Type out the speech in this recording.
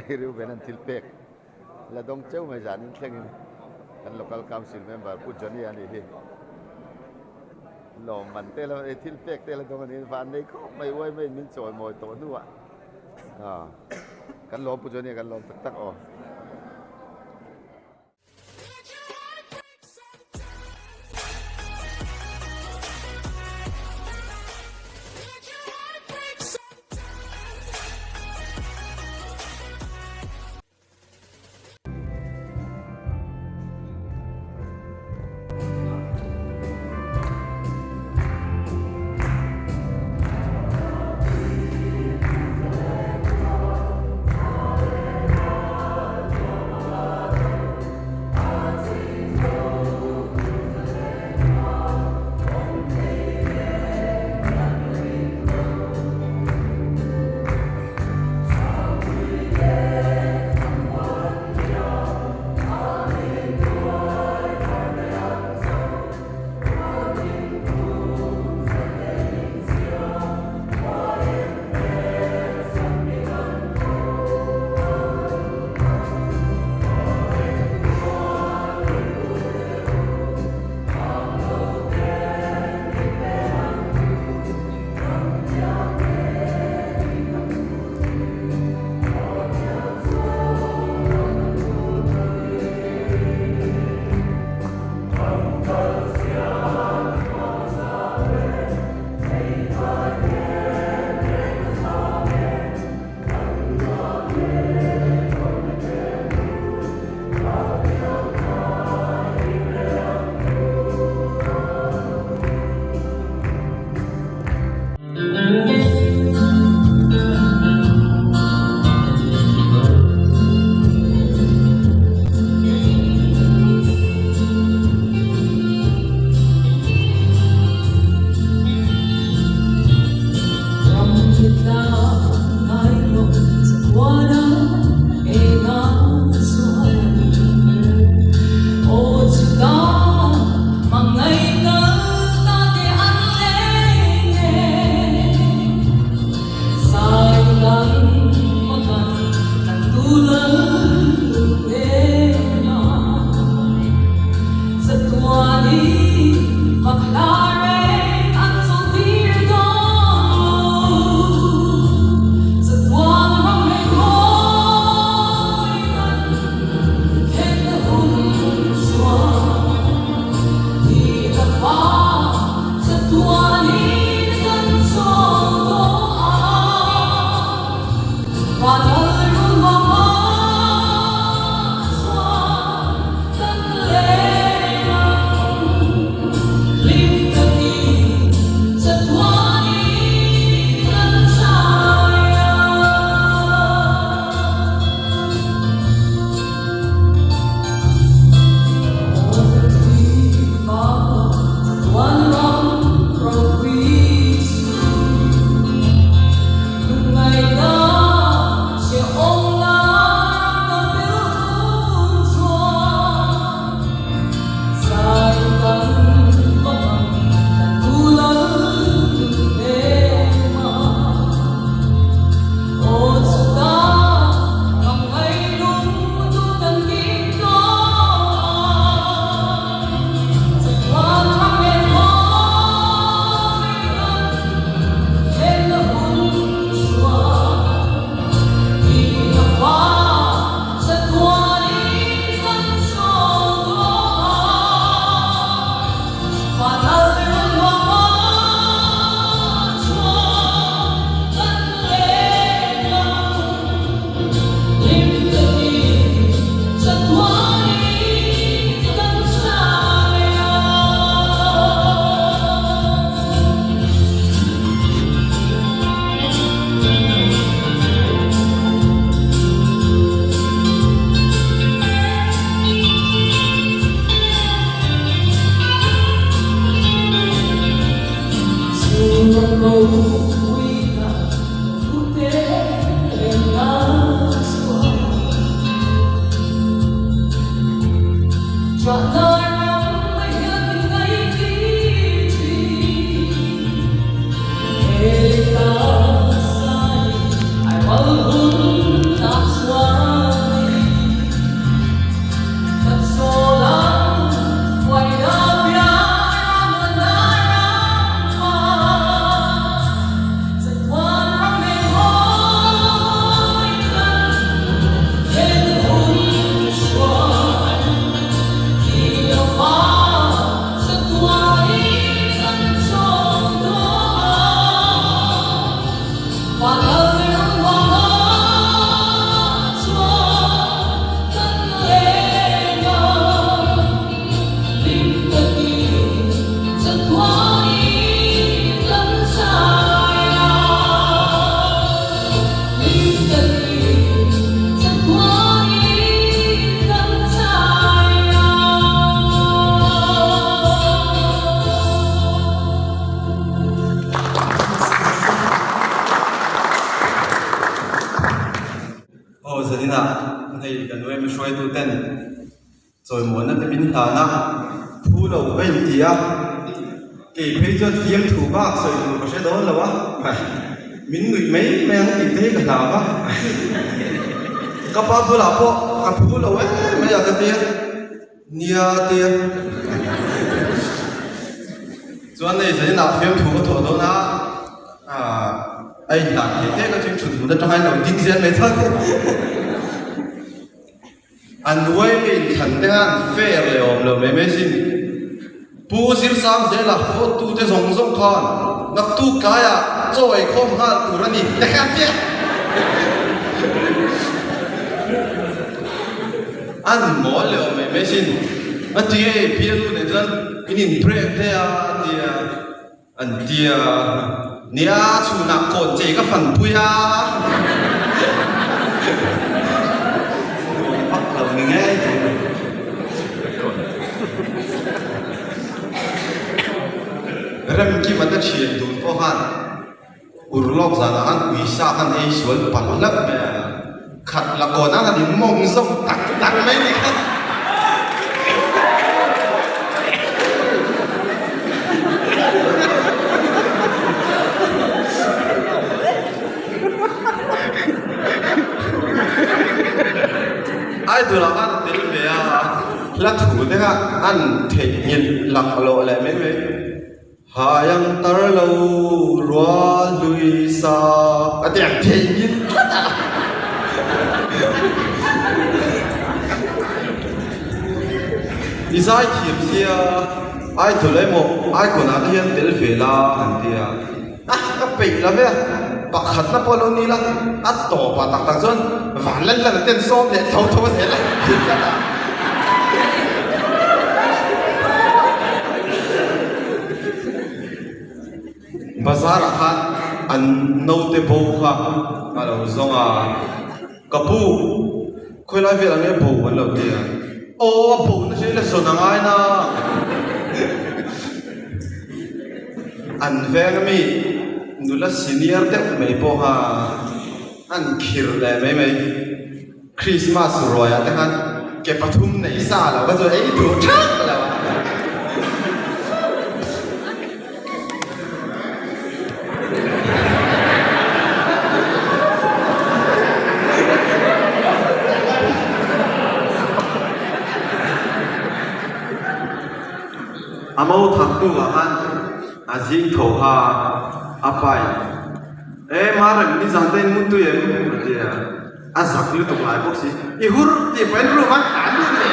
riu benan tilpek la dong cheu mai zanin thlengin kan local council member pu joni ani hi lo man te la tilpek te la dong ani van nei ko mai wai mai min choi moi to nuwa kan lo pu joni kan lo tak tak o ô giờ đi nào thì gần nuôi mình xoay tu tên rồi muốn nó cái bình thản na thu đầu bên gì à kỳ bây giờ tiêm thủ bác rồi thủ có sẽ đó là quá mình người mấy men kỳ thế cái nào quá các bác vừa làm bộ các thu đầu ấy bây giờ cái tiền nia tiền cho nên giờ đi nào tiêm thủ có thủ đó na anh làm thế cái chuyện chuẩn của nó trong hai đầu kinh doanh này thôi anh nuôi mình thành thế anh phê rồi mấy xin bố xin sang thế là bố tu thế giống giống con nó tu cái à rồi không ha tu ra đi để看见anh mỗi liều mấy xin anh chơi phía luôn này dân cái nhìn break thế à thì anh thì nia chú nạp cồn chỉ có phần bùi à bắt đầu mình nghe rem ki mata chien dun ko han urlok zana an uisa han ei sual palak me khat la ko na ni mong song tak tak mai ni khat ai tu la an tel me a la thu de ha an the yin lak lo le me me hayang tar lo rua lui sa a tiang the yin isai thiam sia ai tu le mo ai ko na hian tel ve la han tia a pe la ve pakhat na polo ni la at to pa tak tak zon van lan la ten som le thau thau se la bazar khan an no te bo kha alo zonga kapu khoila ve la nge bo ban lo tia o bo na se la so na ngai na an ve mi nula senior te mai po ha an khir le mai Christmas roya te han ke pathum nei sa la ba zo ei du thak la amau thak tu ga han azing tho ha apai maram ni zanten mutu em dia azak lu tu lai boksi ihur ti pen ru man kan ni